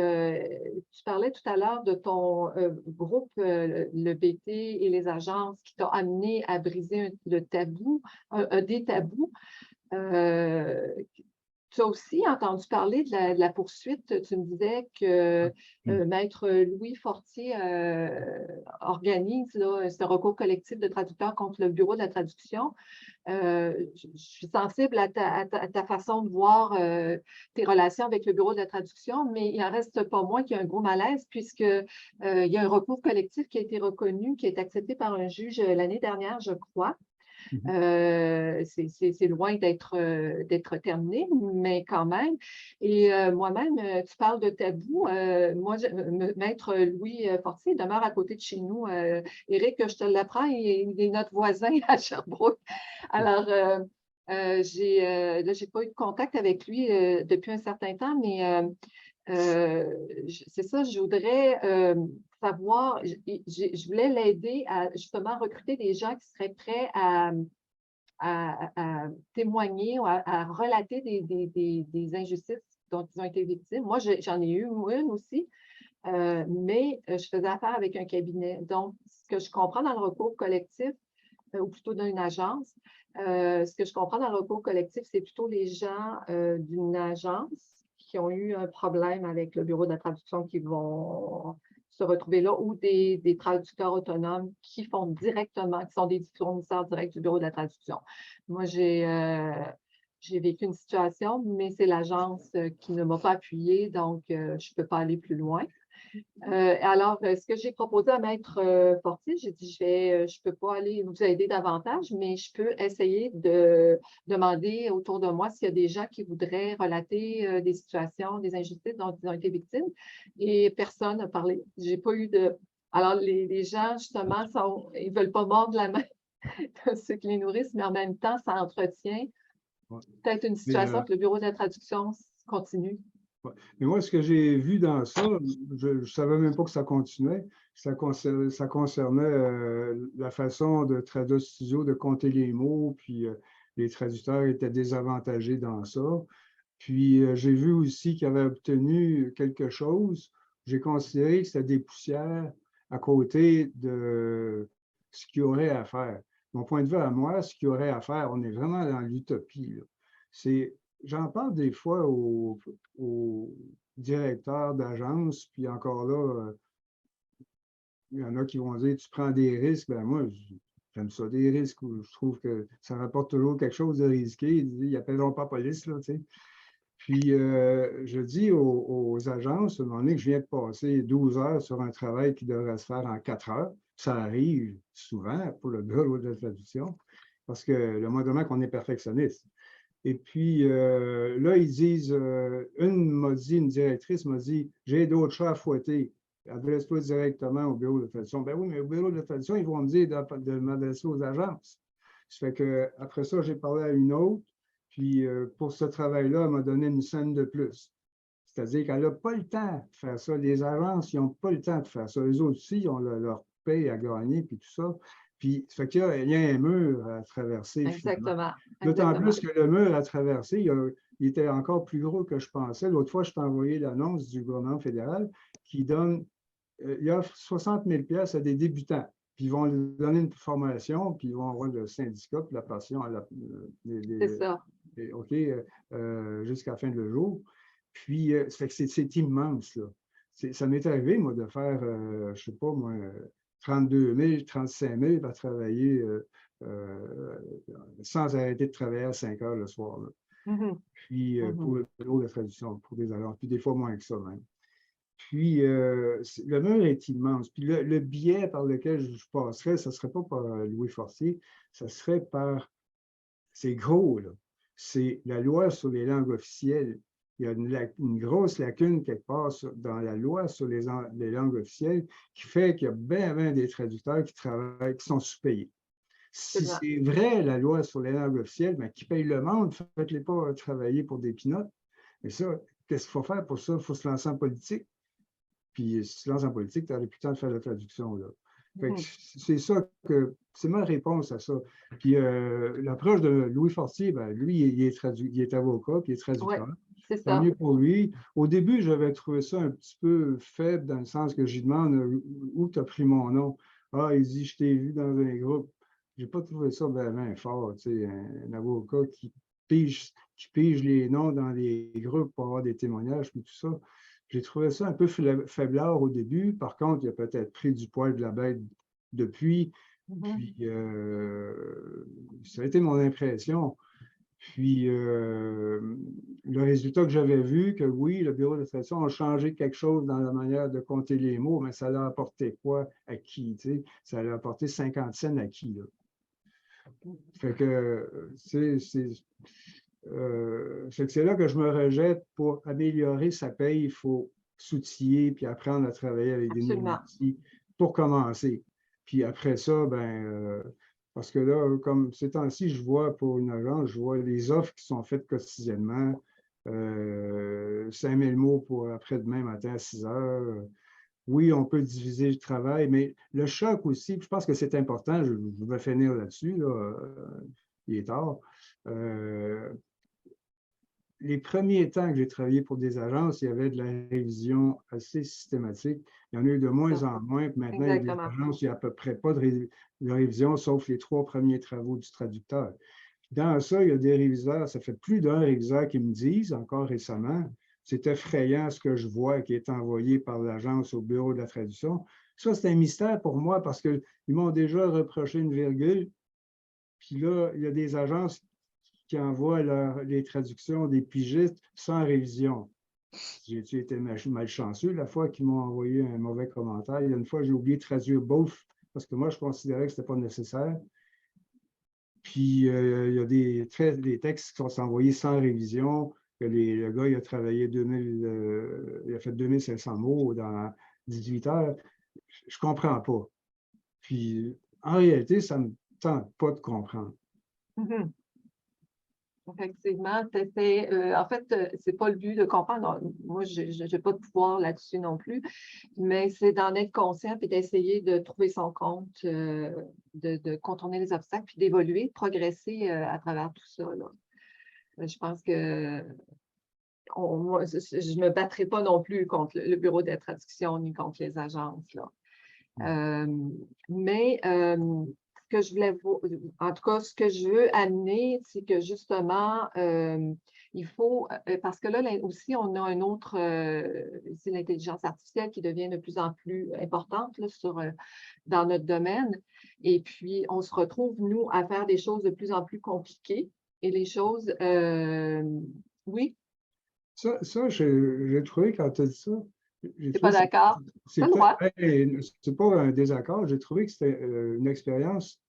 tu parlais tout à l'heure de ton groupe, le BT et les agences qui t'ont amené à briser des tabous. tu as aussi entendu parler de la poursuite. Tu me disais que Maître Louis Fortier organise là, ce recours collectif de traducteurs contre le Bureau de la traduction. Je suis sensible à ta façon de voir tes relations avec le Bureau de la traduction, mais il n'en reste pas moins qu'il y a un gros malaise puisque il y a un recours collectif qui a été reconnu, qui a été accepté par un juge l'année dernière, je crois. C'est loin d'être terminé, mais quand même. Et moi-même, tu parles de tabou. Moi, Maître Louis Fortier demeure à côté de chez nous. Éric, je te l'apprends, il est notre voisin à Sherbrooke. Alors, j'ai pas eu de contact avec lui depuis un certain temps, mais c'est ça, je voudrais savoir, je voulais l'aider à justement recruter des gens qui seraient prêts à témoigner ou à relater des injustices dont ils ont été victimes. Moi, j'en ai eu une aussi, mais je faisais affaire avec un cabinet. Donc, ce que je comprends dans le recours collectif, ou plutôt d'une agence, ce que je comprends dans le recours collectif, c'est plutôt les gens d'une agence qui ont eu un problème avec le bureau de la traduction qui vont se retrouver là, ou des traducteurs autonomes qui font directement, qui sont des fournisseurs directs du bureau de la traduction. Moi, j'ai vécu une situation, mais c'est l'agence qui ne m'a pas appuyée, donc je ne peux pas aller plus loin. Alors, ce que j'ai proposé à Maître Fortier, j'ai dit, je peux pas aller vous aider davantage, mais je peux essayer de demander autour de moi s'il y a des gens qui voudraient relater des situations, des injustices dont ils ont été victimes. Et personne n'a parlé. J'ai pas eu de... Alors, les gens, justement, ils veulent pas mordre la main de ceux qui les nourrissent, mais en même temps, ça entretient peut-être une situation que le bureau de la traduction continue. Ouais. Mais moi, ce que j'ai vu dans ça, je ne savais même pas que ça continuait. Ça concernait la façon de Traduc Studio de compter les mots, puis les traducteurs étaient désavantagés dans ça. Puis j'ai vu aussi qu'ils avaient obtenu quelque chose. J'ai considéré que c'était des poussières à côté de ce qu'il y aurait à faire. Mon point de vue à moi, ce qu'il y aurait à faire, on est vraiment dans l'utopie. C'est J'en parle des fois aux directeurs d'agence, puis encore là, il y en a qui vont dire tu prends des risques. Ben moi, j'aime ça, des risques. Je trouve que ça rapporte toujours quelque chose de risqué. Ils n'appelleront pas la police, là, tu sais. Puis, je dis aux agences, à un moment donné, que je viens de passer 12 heures sur un travail qui devrait se faire en 4 heures. Ça arrive souvent pour le bureau de la traduction, parce que le moins demain qu'on est perfectionniste. Et puis, là, ils disent, une directrice m'a dit, j'ai d'autres chats à fouetter. Adresse-toi directement au bureau de traduction. Ben oui, mais au bureau de traduction, ils vont me dire de m'adresser aux agences. Ça fait que, après ça, j'ai parlé à une autre, puis pour ce travail-là, elle m'a donné une scène de plus. C'est-à-dire qu'elle n'a pas le temps de faire ça. Les agences, ils n'ont pas le temps de faire ça. Eux autres aussi, ils ont leur paye à gagner, puis tout ça. Puis, ça fait qu'il y a un mur à traverser. Exactement. D'autant plus que le mur à traverser, il était encore plus gros que je pensais. L'autre fois, je t'ai envoyé l'annonce du gouvernement fédéral qui donne, il offre 60 000 $ à des débutants. Puis ils vont leur donner une formation, puis ils vont avoir le syndicat, puis la passion, C'est ça. OK, jusqu'à la fin de le jour. Puis, ça fait que c'est immense, là. Ça m'est arrivé, moi, de faire, je ne sais pas, moi, 32 000, 35 000 à travailler sans arrêter de travailler à 5 heures le soir. Puis, pour le bureau de traduction, pour des agences, puis des fois moins que ça même. Puis, le mur est immense. Puis, le biais par lequel je passerais, ce ne serait pas par Louis Fortier, ce serait par... C'est gros, là. C'est la loi sur les langues officielles. Il y a une grosse lacune quelque part dans la loi sur les langues officielles qui fait qu'il y a bien des traducteurs qui travaillent, qui sont sous-payés. Si c'est vrai, la loi sur les langues officielles, bien, qui paye le monde, faites-les pas travailler pour des pinottes. Mais ça, qu'est-ce qu'il faut faire pour ça? Il faut se lancer en politique. Puis, si tu te lances en politique, tu n'aurais plus le temps de faire la traduction, là. C'est ça que c'est ma réponse à ça. Puis l'approche de Louis Fortier, ben, lui, il est avocat, puis il est traducteur. C'est ça. Tant mieux pour lui. Au début, j'avais trouvé ça un petit peu faible dans le sens que j'y demande où tu as pris mon nom. Ah, il dit, je t'ai vu dans un groupe. Je n'ai pas trouvé ça vraiment fort, tu sais, un avocat qui je pige les noms dans les groupes pour avoir des témoignages, puis tout ça. J'ai trouvé ça un peu faiblard au début. Par contre, il a peut-être pris du poil de la bête depuis. Puis, ça a été mon impression. Puis, le résultat que j'avais vu, que oui, le bureau de tradition a changé quelque chose dans la manière de compter les mots, mais ça l'a apporté quoi à qui? Tu sais? Ça l'a apporté 50 cents à qui? Là? Fait que c'est là que je me rejette pour améliorer sa paye. Il faut s'outiller puis apprendre à travailler avec des nouveaux Absolument. outils pour commencer. Puis après ça, parce que là, comme ces temps-ci, je vois pour une agence, je vois les offres qui sont faites quotidiennement. 5000 mots pour après-demain matin à 6 heures. Oui, on peut diviser le travail, mais le choc aussi, je pense que c'est important, je vais finir là-dessus, là, il est tard. Les premiers temps que j'ai travaillé pour des agences, il y avait de la révision assez systématique. Il y en a eu de moins en moins. Puis maintenant, il y a des Exactement. agences où il n'y a à peu près pas de révision, sauf les 3 premiers travaux du traducteur. Dans ça, il y a des réviseurs, ça fait plus d'un réviseur qui me disent, encore récemment, c'est effrayant ce que je vois qui est envoyé par l'agence au bureau de la traduction. Ça, c'est un mystère pour moi parce qu'ils m'ont déjà reproché une virgule. Puis là, il y a des agences qui envoient les traductions des pigistes sans révision. J'ai été malchanceux la fois qu'ils m'ont envoyé un mauvais commentaire. Il y a une fois, j'ai oublié de traduire both parce que moi, je considérais que ce n'était pas nécessaire. Puis, il y a des textes qui sont envoyés sans révision. Que le gars, il a travaillé il a fait 2500 mots dans 18 heures. Je ne comprends pas. Puis, en réalité, ça ne me tente pas de comprendre. Mhm. Effectivement, en fait, c'est pas le but de comprendre. Moi, je n'ai pas de pouvoir là-dessus non plus, mais c'est d'en être conscient et d'essayer de trouver son compte, de contourner les obstacles, puis d'évoluer, de progresser à travers tout ça, là. Je pense que moi, je ne me battrai pas non plus contre le bureau de traduction ni contre les agences, là. Mais ce que je voulais en tout cas, ce que je veux amener, c'est que justement, il faut, parce que là aussi, on a un autre, c'est l'intelligence artificielle qui devient de plus en plus importante là, dans notre domaine. Et puis, on se retrouve, nous, à faire des choses de plus en plus compliquées. Et les choses, oui, Ça j'ai trouvé quand tu as dit ça, j'ai tu n'es trouvé pas que d'accord? Tu c'est as le peut-être, droit. c'est pas un désaccord, j'ai trouvé que c'était une expérience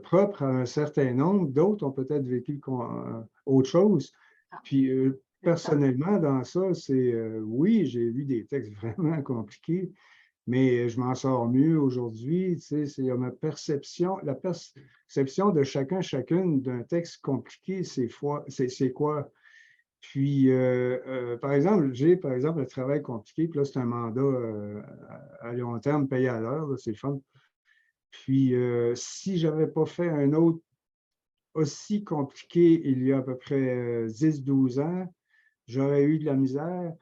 propre à un certain nombre. D'autres ont peut-être vécu autre chose. Ah, Puis c'est ça. personnellement, dans ça, oui, j'ai vu des textes vraiment compliqués, mais je m'en sors mieux aujourd'hui. Tu sais, c'est ma perception, la perception de chacune d'un texte compliqué, c'est quoi? Puis, par exemple, j'ai un travail compliqué, puis là, c'est un mandat à long terme payé à l'heure, là, c'est le fun. Puis, si je n'avais pas fait un autre aussi compliqué il y a à peu près 10-12 ans, j'aurais eu de la misère.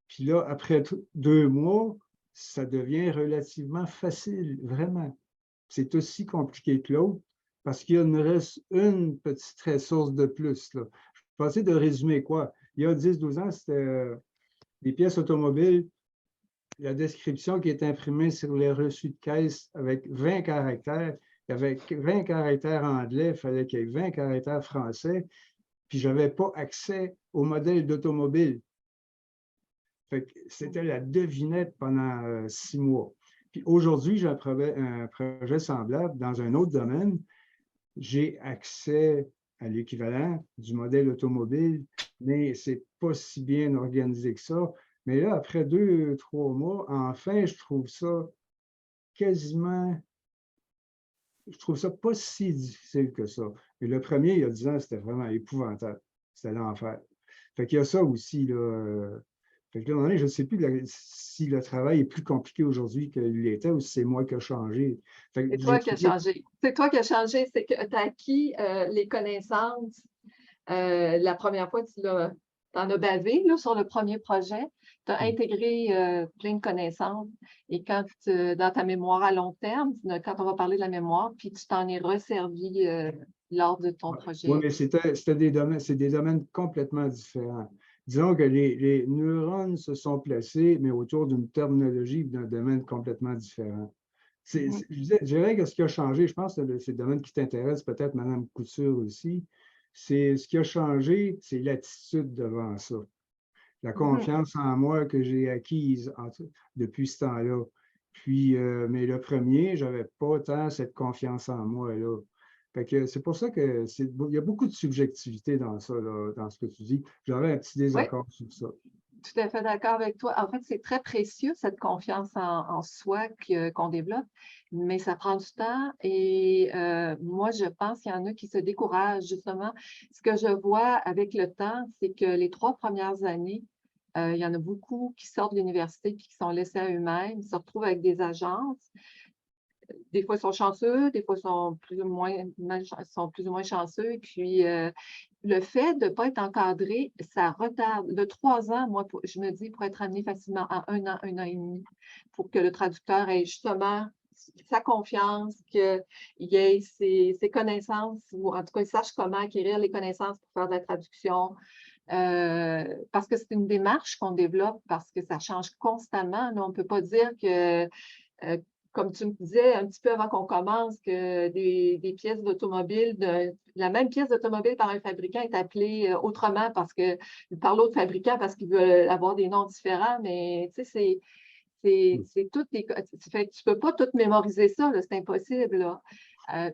Puis là, après 2 mois, ça devient relativement facile, vraiment. C'est aussi compliqué que l'autre parce qu'il nous reste une petite ressource de plus, là. Je vais essayer de résumer quoi. Il y a 10-12 ans, c'était des pièces automobiles, la description qui est imprimée sur les reçus de caisse avec 20 caractères. Il y avait 20 caractères anglais, il fallait qu'il y ait 20 caractères français, puis je n'avais pas accès au modèle d'automobile. C'était la devinette pendant 6 mois. Puis aujourd'hui, j'ai un projet semblable dans un autre domaine. J'ai accès à l'équivalent du modèle automobile, mais ce n'est pas si bien organisé que ça. Mais là, après 2-3 mois, enfin, je trouve ça quasiment, je trouve ça pas si difficile que ça. Et le premier, il y a 10 ans, c'était vraiment épouvantable. C'était l'enfer. Fait qu'il y a ça aussi, là. Fait que là, à un moment donné, je ne sais plus si le travail est plus compliqué aujourd'hui qu'il l'était ou si c'est moi qui ai changé. Fait que C'est j'ai toi qui as trouvé. changé. C'est toi qui as changé, c'est que tu as acquis les connaissances. La première fois, tu en as bavé là, sur le premier projet. Tu as intégré plein de connaissances. Et dans ta mémoire à long terme, quand on va parler de la mémoire, puis tu t'en es resservi lors de ton Oui, projet? mais c'était c'est des domaines complètement différents. Disons que les neurones se sont placés, mais autour d'une terminologie d'un domaine complètement différent. Mhm. Je dirais que ce qui a changé, je pense que c'est le domaine qui t'intéresse, peut-être Mme Couture aussi, c'est ce qui a changé, c'est l'attitude devant ça. La Mhm. confiance en moi que j'ai acquise depuis ce temps-là. Puis, mais le premier, je n'avais pas tant cette confiance en moi là. Fait que c'est pour ça que il y a beaucoup de subjectivité dans ça, là, dans ce que tu dis. J'aurais un petit Oui, désaccord sur ça. tout à fait d'accord avec toi. En fait, c'est très précieux, cette confiance en soi qu'on développe, mais ça prend du temps et moi, je pense qu'il y en a qui se découragent, justement. Ce que je vois avec le temps, c'est que les 3 premières années, il y en a beaucoup qui sortent de l'université puis qui sont laissés à eux-mêmes, ils se retrouvent avec des agences. Des fois, ils sont chanceux, des fois, ils sont plus ou moins sont plus ou moins chanceux et puis, le fait de ne pas être encadré, ça retarde. De 3 ans, moi, je me dis, pour être amené facilement à 1 an et demi, pour que le traducteur ait justement sa confiance, qu'il ait ses connaissances ou en tout cas, il sache comment acquérir les connaissances pour faire de la traduction. Parce que c'est une démarche qu'on développe, parce que ça change constamment, là. On ne peut pas dire que, comme tu me disais un petit peu avant qu'on commence, que des pièces d'automobile, la même pièce d'automobile par un fabricant est appelée autrement par l'autre fabricant parce qu'il veut avoir des noms différents, mais tu sais, c'est toutes des. Fait que tu ne peux pas tout mémoriser ça, là, c'est impossible, là.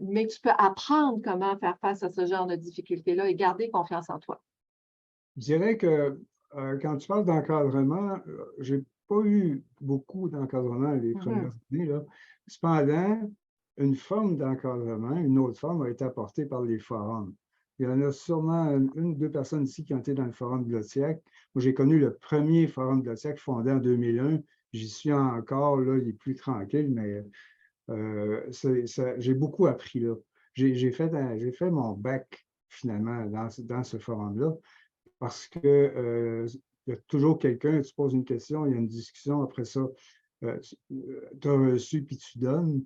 Mais tu peux apprendre comment faire face à ce genre de difficultés-là et garder confiance en toi. Je dirais que quand tu parles d'encadrement, j'ai pas eu beaucoup d'encadrement les Mhm. premières années, là. Cependant, une forme d'encadrement, une autre forme a été apportée par les forums. Il y en a sûrement une ou deux personnes ici qui ont été dans le forum de l'OTIAC. Moi, j'ai connu le premier forum de l'OTIAC fondé en 2001. J'y suis encore, là, il est plus tranquille, mais j'ai beaucoup appris là. J'ai fait mon bac finalement dans ce forum-là parce que il y a toujours quelqu'un, tu poses une question, il y a une discussion, après ça, tu as reçu puis tu donnes.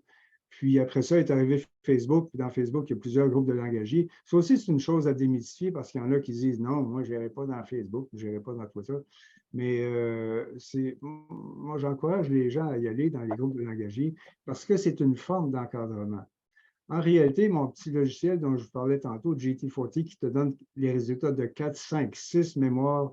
Puis après ça est arrivé Facebook, puis dans Facebook, il y a plusieurs groupes de langagiers. Ça aussi, c'est une chose à démystifier parce qu'il y en a qui disent non, moi, je n'irai pas dans Facebook, je n'irai pas dans Twitter. Mais moi, j'encourage les gens à y aller dans les groupes de langagiers parce que c'est une forme d'encadrement. En réalité, mon petit logiciel dont je vous parlais tantôt, GT40, qui te donne les résultats de 4, 5, 6 mémoires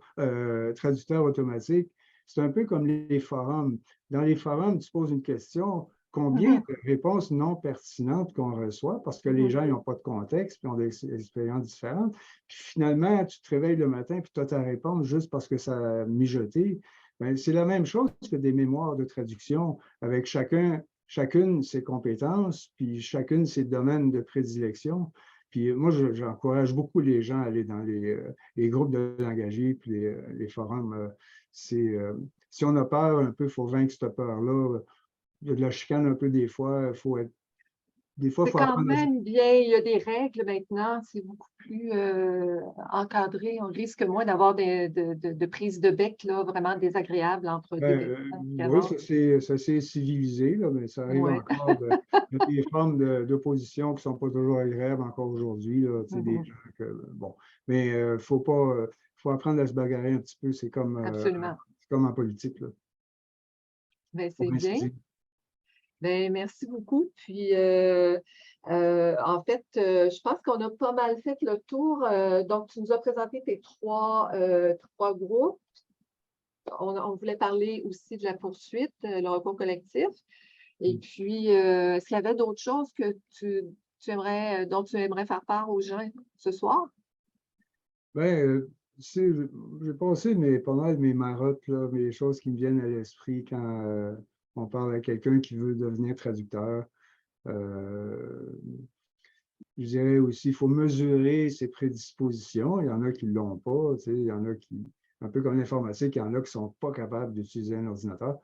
traducteurs automatiques, c'est un peu comme les forums. Dans les forums, tu poses une question, combien Mhm. de réponses non pertinentes qu'on reçoit parce que les Mhm. gens n'ont pas de contexte puis ont des expériences différentes. Puis finalement, tu te réveilles le matin puis tu as ta réponse juste parce que ça a mijoté. Bien, c'est la même chose que des mémoires de traduction avec chacune ses compétences, puis chacune ses domaines de prédilection. Puis moi, j'encourage beaucoup les gens à aller dans les groupes de langagiers, puis les forums. Si on a peur un peu, il faut vaincre cette peur-là. Il y a de la chicane un peu des fois. Des fois, il C'est faut quand apprendre à se. même bien, il y a des règles maintenant, c'est beaucoup plus encadré. On risque moins d'avoir de prises de bec là, vraiment désagréables entre des personnes Oui, différentes. ça s'est civilisé, là, mais ça arrive Ouais. encore des formes d'opposition qui ne sont pas toujours agréables encore aujourd'hui. Là, tu sais, des Mhm. gens bon. Mais il faut apprendre à se bagarrer un petit peu. Absolument. C'est comme en politique, là, Ben, pour c'est ainsi bien. dire. Ben, merci beaucoup. Puis, en fait, je pense qu'on a pas mal fait le tour. Donc, tu nous as présenté tes trois groupes. On voulait parler aussi de la poursuite, le recours collectif. Et puis, est-ce qu'il y avait d'autres choses que tu aimerais, dont tu aimerais faire part aux gens ce soir? Ben, tu sais, j'ai passé pas mal mes marottes, là, mes choses qui me viennent à l'esprit quand on parle à quelqu'un qui veut devenir traducteur. Euh, Je dirais aussi, il faut mesurer ses prédispositions. Il y en a qui ne l'ont pas. Tu sais, il y en a qui, un peu comme l'informatique, il y en a qui ne sont pas capables d'utiliser un ordinateur.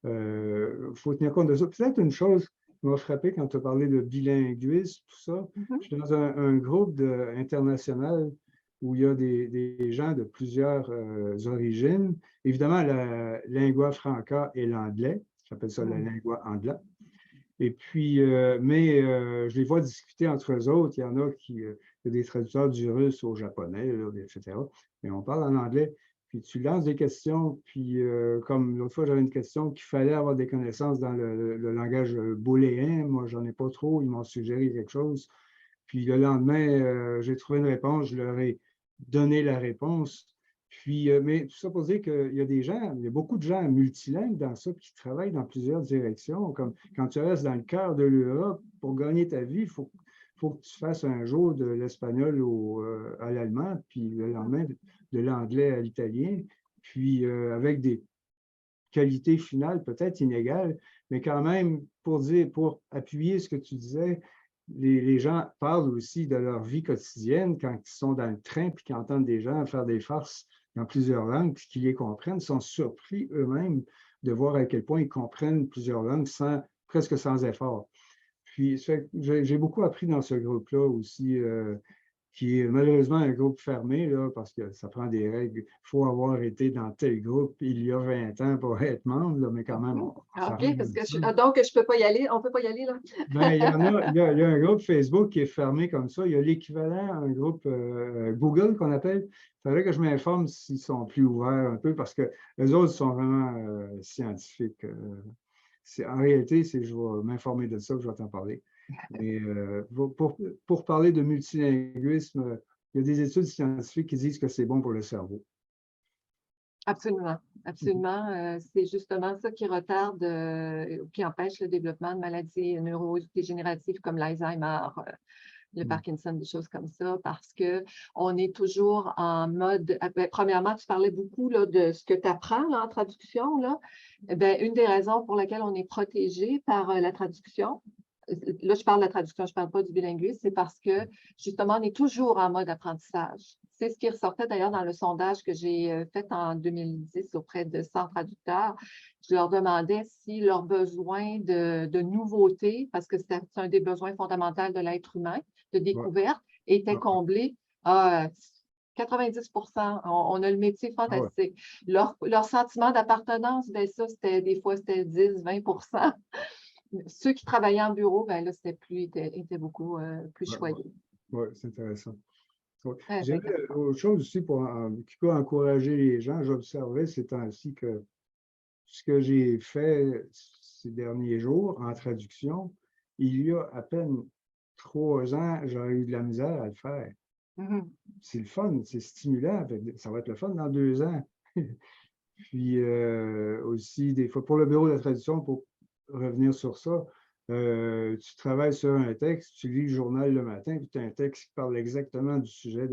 Il faut tenir compte de ça. Peut-être une chose qui m'a frappé quand tu as parlé de bilinguisme, tout ça. Mhm. Je suis dans un groupe international où il y a des gens de plusieurs origines. Évidemment, la lingua franca est l'anglais. J'appelle ça la Mhm. lingua angla. Et puis, je les vois discuter entre eux autres. Il y en a qui, il y a des traducteurs du russe au japonais, là, etc. Mais on parle en anglais. Puis tu lances des questions, puis comme l'autre fois, j'avais une question qu'il fallait avoir des connaissances dans le langage booléen. Moi, j'en ai pas trop. Ils m'ont suggéré quelque chose. Puis le lendemain, j'ai trouvé une réponse, je leur ai donné la réponse. Puis, mais tout ça pour dire qu'il y a des gens, il y a beaucoup de gens multilingues dans ça qui travaillent dans plusieurs directions. Comme quand tu restes dans le cœur de l'Europe, pour gagner ta vie, il faut que tu fasses un jour de l'espagnol à l'allemand, puis le lendemain de l'anglais à l'italien, puis avec des qualités finales peut-être inégales, mais quand même, pour appuyer ce que tu disais, les gens parlent aussi de leur vie quotidienne quand ils sont dans le train puis qu'ils entendent des gens faire des farces dans plusieurs langues puis qu'ils les comprennent, sont surpris eux-mêmes de voir à quel point ils comprennent plusieurs langues presque sans effort. Puis j'ai beaucoup appris dans ce groupe-là aussi, qui est malheureusement un groupe fermé, là, parce que ça prend des règles. Il faut avoir été dans tel groupe il y a 20 ans pour être membre, là, mais quand même, ça OK, reste parce que ça. donc je ne peux pas y aller, on ne peut pas y aller là. Ben, il y a un groupe Facebook qui est fermé comme ça. Il y a l'équivalent, un groupe Google qu'on appelle. Il faudrait que je m'informe s'ils sont plus ouverts un peu parce que les autres sont vraiment scientifiques. En réalité, je vais m'informer de ça, je vais t'en parler. Mais pour parler de multilinguisme, il y a des études scientifiques qui disent que c'est bon pour le cerveau. Absolument, absolument. C'est justement ça qui retarde, qui empêche le développement de maladies neurodégénératives comme l'Alzheimer, le Parkinson, des choses comme ça, parce qu'on est toujours en mode. Premièrement, tu parlais beaucoup là, de ce que tu apprends là, en traduction. Là. Une des raisons pour laquelle on est protégé par la traduction, là, je parle de la traduction, je ne parle pas du bilinguisme, c'est parce que justement, on est toujours en mode apprentissage. C'est ce qui ressortait d'ailleurs dans le sondage que j'ai fait en 2010 auprès de 100 traducteurs. Je leur demandais si leurs besoins de nouveautés, parce que c'est un des besoins fondamentaux de l'être humain, de découverte, étaient comblés à 90 on a le métier fantastique. Leur sentiment d'appartenance, ça, des fois, c'était 10-20 Ceux qui travaillaient en bureau, là, était beaucoup plus choyé. Oui, c'est intéressant. Ouais, J'avais autre chose aussi qui peut encourager les gens. J'observais ces temps-ci que ce que j'ai fait ces derniers jours en traduction, il y a à peine 3 ans, j'aurais eu de la misère à le faire. C'est le fun, c'est stimulant. Ça va être le fun dans 2 ans. Puis aussi, des fois, pour le bureau de la traduction, pour revenir sur ça, tu travailles sur un texte, tu lis le journal le matin, puis tu as un texte qui parle exactement du sujet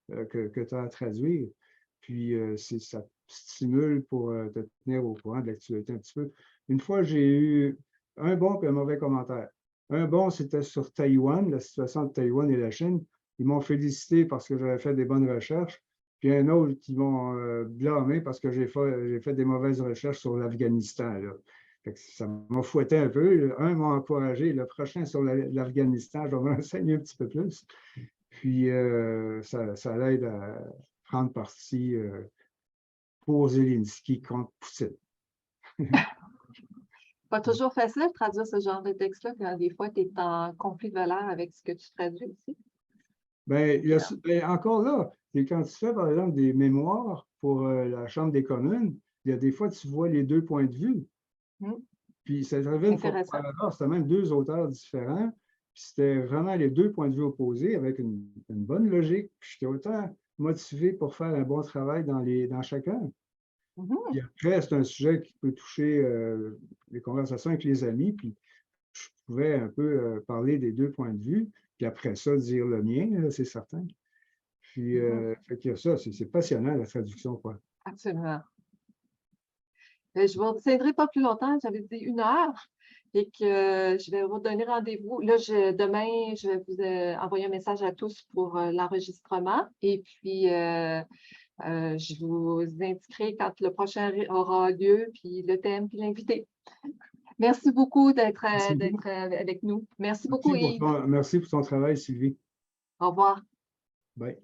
que tu as à traduire. Puis ça stimule pour te tenir au courant de l'actualité un petit peu. Une fois, j'ai eu un bon et un mauvais commentaire. Un bon, c'était sur Taïwan, la situation de Taïwan et la Chine. Ils m'ont félicité parce que j'avais fait des bonnes recherches. Puis un autre qui m'ont blâmé parce que j'ai fait des mauvaises recherches sur l'Afghanistan. Ça m'a fouetté un peu. Un m'a encouragé. Le prochain sur l'Afghanistan, je vais m'enseigner un petit peu plus. Puis ça l'aide à prendre parti pour Zelensky contre Poutine. Pas toujours facile de traduire ce genre de texte-là, quand des fois, tu es en conflit de valeurs avec ce que tu traduis aussi. Encore là, quand tu fais, par exemple, des mémoires pour la Chambre des communes, il y a des fois, tu vois les 2 points de vue. Puis ça arrivait une fois par hasard, c'était même 2 auteurs différents. Puis c'était vraiment les 2 points de vue opposés avec une bonne logique. Puis j'étais autant motivé pour faire un bon travail dans chacun. Puis après, c'est un sujet qui peut toucher les conversations avec les amis. Puis je pouvais un peu parler des 2 points de vue. Puis après ça, dire le mien, c'est certain. Puis, fait qu'il y a ça, c'est passionnant, la traduction, quoi. Absolument. Je ne vous retiendrai pas plus longtemps, j'avais dit 1 heure et que je vais vous donner rendez-vous. Là, demain, je vais vous envoyer un message à tous pour l'enregistrement et puis je vous indiquerai quand le prochain aura lieu, puis le thème, puis l'invité. Merci beaucoup d'être avec nous. Merci beaucoup, Yves. Merci pour ton travail, Sylvie. Au revoir. Bye.